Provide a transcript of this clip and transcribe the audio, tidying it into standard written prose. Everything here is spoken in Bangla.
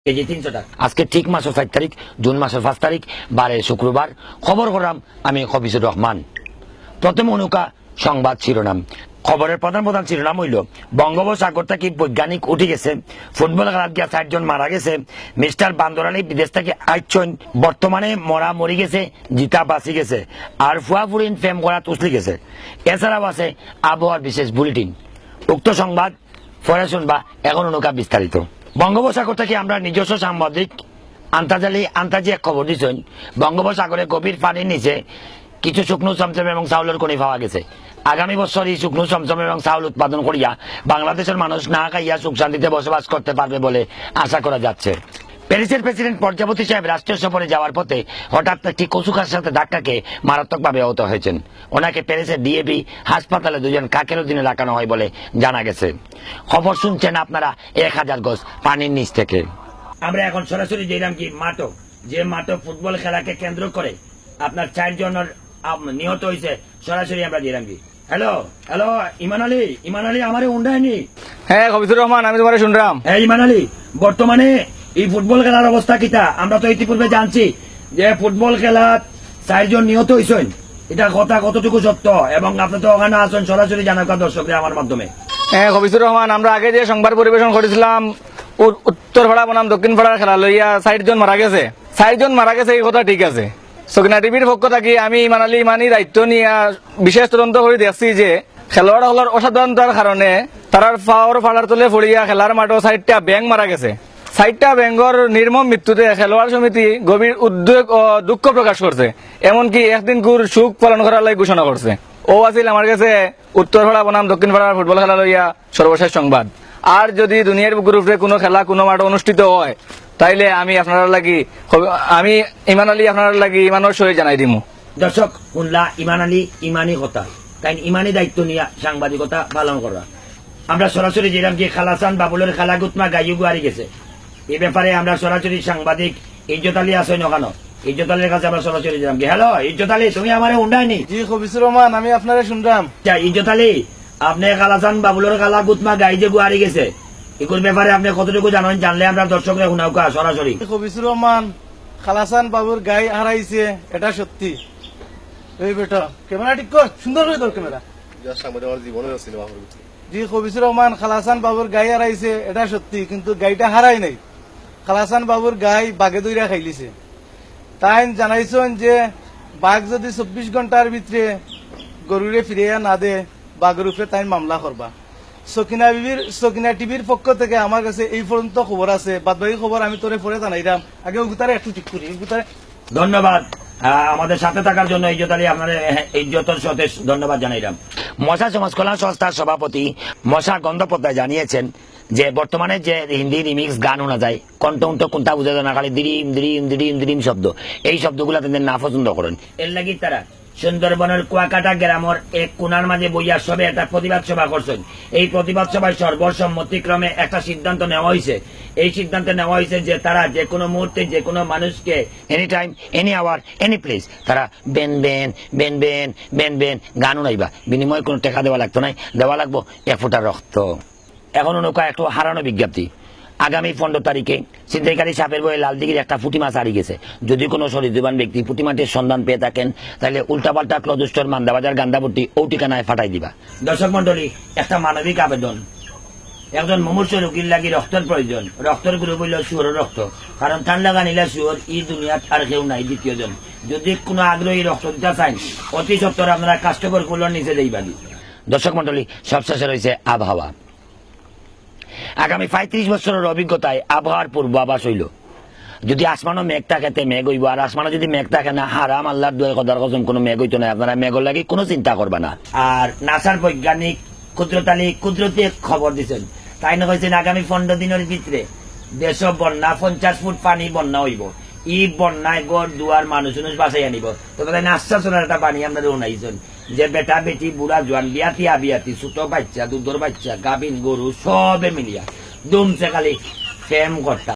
কেজি 300 টাকা। আজকে ঠিক মাসের 4 তারিখ, জুন মাসের 5 তারিখ, বারে শুক্রবার। খবর করলাম আমি খবিজুর রহমান। প্রথম অনুকা সংবাদ শিরোনাম। খবরের প্রধান শিরোনাম হইল বঙ্গোপসাগর থেকে বৈজ্ঞানিক উঠে গেছে, ফুটবল খেলার গিয়া 4 জন মারা গেছে, মিস্টার বান্দরানি বিদেশ থেকে আইছন, বর্তমানে মরি গেছে, জিতা বাঁচি গেছে, আর ফুয়াফুরিন ফেম করা তুসলি গেছে। এছাড়াও আছে আবহাওয়ার বিশেষ বুলেটিন। উক্ত সংবাদ পরে শুনবা, এখন অনুকা বিস্তারিত। বঙ্গোপসাগর থেকে আমরা নিজস্ব সাংবাদিক আন্তর্জাতিক খবর দিচ্ছেন, বঙ্গোপসাগরে গভীর পানির নিচে কিছু শুকনো চমচম এবং চাউলের খনি পাওয়া গেছে। আগামী বছর এই শুকনো চমচম এবং চাউল উৎপাদন করিয়া বাংলাদেশের মানুষ না খাইয়া সুখ শান্তিতে বসবাস করতে পারবে বলে আশা করা যাচ্ছে। প্যারিসের প্রেসিডেন্ট প্রজাপতি সাহেব রাষ্ট্রীয় সফরে যাওয়ার পথে হঠাৎ একটি কচুকার সাথে ধাক্কা খেয়ে মারাত্মকভাবে আহত হয়েছেন। ওনাকে প্যারিসের ডিএবি হাসপাতালে 2 জন কাকের অধীনে রাখানো হয় বলে জানা গেছে। খবর শুনছেন আপনারা 1000 গজ পানির নিচ থেকে। আমরা এখন সরাসরি যেলাম কি মাঠক, যে মাঠক ফুটবল খেলাকে কেন্দ্র করে আপনার 4 জনের নিহত হয়েছে। সরাসরি আমরা যেলাম কি। হ্যালো হ্যালো, ইমান আলী আমারে উন্ডায়নি। হ্যাঁ খবিজুর রহমান, আমি তোমারে শুনলাম। হ্যাঁ ইমান আলী, বর্তমানে এই ফুটবল খেলার অবস্থা কিটা? আমরা তো ইতিপূর্বে জানছি যে ফুটবল খেলা 4 জন নিহত হয়েছেন। এটা কথা কতটুকু সত্য? এবং আপনি তো ওখানে আছেন, সরাসরি জানাকা দর্শকদের আমার মাধ্যমে। হ্যাঁ খবিজুর রহমান, আমরা আগে যে সংবাদ পরিবেশন করেছিলাম উত্তর পাড়া বনাম দক্ষিণ পাড়ার খেলা লইয়া 4 জন মারা গেছে। 4 জন মারা গেছে, এই কথা ঠিক আছে। সকিনা টিভির পক্ষ থেকে আমি ইমান আলী ইমানি দায়িত্ব নিয়ে বিশেষ তদন্ত করে দেখছি যে খেলোয়াড় হলার অসাধারণতার কারণে তারার পাওয়ার ফাড়ার তলে ফড়িয়া খেলার মাঠে 4টা ব্যাঙ মারা গেছে। 4টা ব্যাঙর নির্মম মৃত্যুতে খেলোয়াড় সমিতি গভীর উদ্বেগ ও দুঃখ প্রকাশ করছে, এমনকি একদিন সুখ পালন করার লাগে ঘোষণা করছে। ও আছিল আমার কাছে উত্তর পাড়া বনাম দক্ষিণ পাড়ার ফুটবল খেলা লইয়া সর্বশেষ সংবাদ। আর যদি দুনিয়ার গ্রুপে কোনো খেলা কোনো মাঠে অনুষ্ঠিত হয়, তাইলে আমি আপনার লাগি ইমান আলী আপনার লাগি ইমানের সহি জানাই দিমু। দর্শক শুনলা ইমান আলী ইমানি কথা, তাই ইমানি দায়িত্ব নিয়ে সাংবাদিকতা পালন করা। আমরা সরাসরি যেরাম যে খালাসান বাবুলের খেলা গুতমা গাইয়ু গুয়ারি গেছে, এই ব্যাপারে আমরা সরাসরি সাংবাদিক ইজ্জত আলী আসেন ওখানে। ইজ্জত আলীর কাছে আমরা সরাসরি যেরাম কি। হ্যালো ইজ্জত আলী, তুমি আমারে উন্ডায়নি? জি খবিজুর রহমান, আমি আপনারে শুনলাম। ইজ্জত আলী, আপনি খালাসান বাবুলের খেলা গুতমা গাই যে গুয়ারি গেছে, এগুলোর ব্যাপারে আপনি কতটুকু জানেন? জানলে আমরা দর্শকরা শুনাওকা সরাসরি। খবিজুর রহমান, খালাসান বাবুর গাই হারাইছে, এটা সত্যি। এই বেটা ক্যামেরা ঠিক কর, সুন্দর করে তোর ক্যামেরা। জি খবিজুর রহমান, খালাসান বাবুর গাই হারাইছে, এটা সত্যি, কিন্তু গাইটা হারাই নাই। খালাসান বাবুর গাই বাঘে দইরা খাইলিছে। তাই জানাইছেন যে বাঘ যদি 24 ঘন্টার ভিতরে গরুরে ফিরিয়া না দে, বাঘের উপরে তাই মামলা করবা। সকিনা টিভির পক্ষ থেকে আমার কাছে এই পর্যন্ত খবর আছে, বাদবাকি খবর আমি তোরে পরে জানাইলাম। আগে গুতারে একটু ঠিক করি। ধন্যবাদ আমাদের সাথে থাকার জন্য ইজ্জত আলী, আপনার ইজ্জতের সাথে ধন্যবাদ জানাইলাম। মশা সমাজ কল্যাণ সংস্থার সভাপতি মশা গন্ধপোদ্দায় জানিয়েছেন যে বর্তমানে যে হিন্দি রিমিক্স গান শোনা যায়, কণ্ঠ কোনটা বুঝা যায় না, খালি দিরিম দিরিম দিরিম দিরিম শব্দ, এই শব্দগুলা তাদের না পছন্দ করেন। এর লাগি তারা সুন্দরবনের কুয়াকাটা গ্রামের এক কোনার মাঝে বইয়া সবে একটা প্রতিবাদ সভা করছেন। এই প্রতিবাদ সভায় সর্বসম্মতিক্রমে একটা সিদ্ধান্ত নেওয়া হয়েছে। এই সিদ্ধান্ত নেওয়া হয়েছে যে তারা যে কোনো মুহূর্তে যে কোনো মানুষকে any time any hour any place তারা বেন বেন বেন বেন বেন বেন গান উনাইবা, বিনিময়ে কোনো টাকা দেওয়া লাগতো নাই, দেওয়া লাগবো 1 ফোঁটা রক্ত। এখন নৌকা একটু হারানো বিজ্ঞপ্তি। আগামী 15 তারিখে ছিনতাইকারী সাপের বয়ে লালদিঘির একটা পুঁটি মাছ হারিয়ে গেছে। যদি কোনো সরিজুবান ব্যক্তি পুঁটি মাছের সন্ধান পেয়ে থাকেন, তাহলে উল্টাপাল্টা ক্লদুষ্টর মান্দাবাজার গান্ধাবর্তী ও ঠিকানায় ফাটাই দিবা। দর্শক মন্ডলী, একটা মানবিক আবেদন। একজন মুমূর্ষু রোগীর লাগি রক্তের প্রয়োজন। রক্তের গ্রুপ হইল শুয়োরের রক্ত, কারণ টান লাগা নিলে শুয়োর এই দুনিয়াত আর কেউ নাই দ্বিতীয়জন। যদি কোনো আগ্রহী রক্ত দিতে চান, অতি সত্তর আপনারা কাস্টমার কুলোর নিচে দেইবাদি। দর্শক মন্ডলী, সবশেষে রয়েছে আবহাওয়া। আগামী 35 বছরের অভিজ্ঞতায় আবহাওয়ার পূর্বাভাস হইল, যদি আসমানও মেঘ থাকে মেঘ হইব, আর আসমানও যদি মেঘ থাকে না, হারাম আল্লাহর দুয়ার কদার কসম কোনো মেঘ হইতো না। আপনারা মেঘর লাগে কোনো চিন্তা করবে না। আর নাসার বৈজ্ঞানিক কুদরতি খবর দিচ্ছেন, তাই না হয়েছেন আগামী 15 দিনের ভিতরে দেশ বন্যা 50 ফুট পানি বন্যা হইব। এই বন্যায় গড় দুয়ার মানুষ বাসাই আনিব। তো তাই আশ্বাসনের একটা পানি আমরা উনাইছেন যে বেটা বেটি বুড়া জোয়ান বিয়াতি ছোট বাচ্চা দুধর বাচ্চা গাভিন গরু সবে মিলিয়া দুমছে খালি ফেম করতা।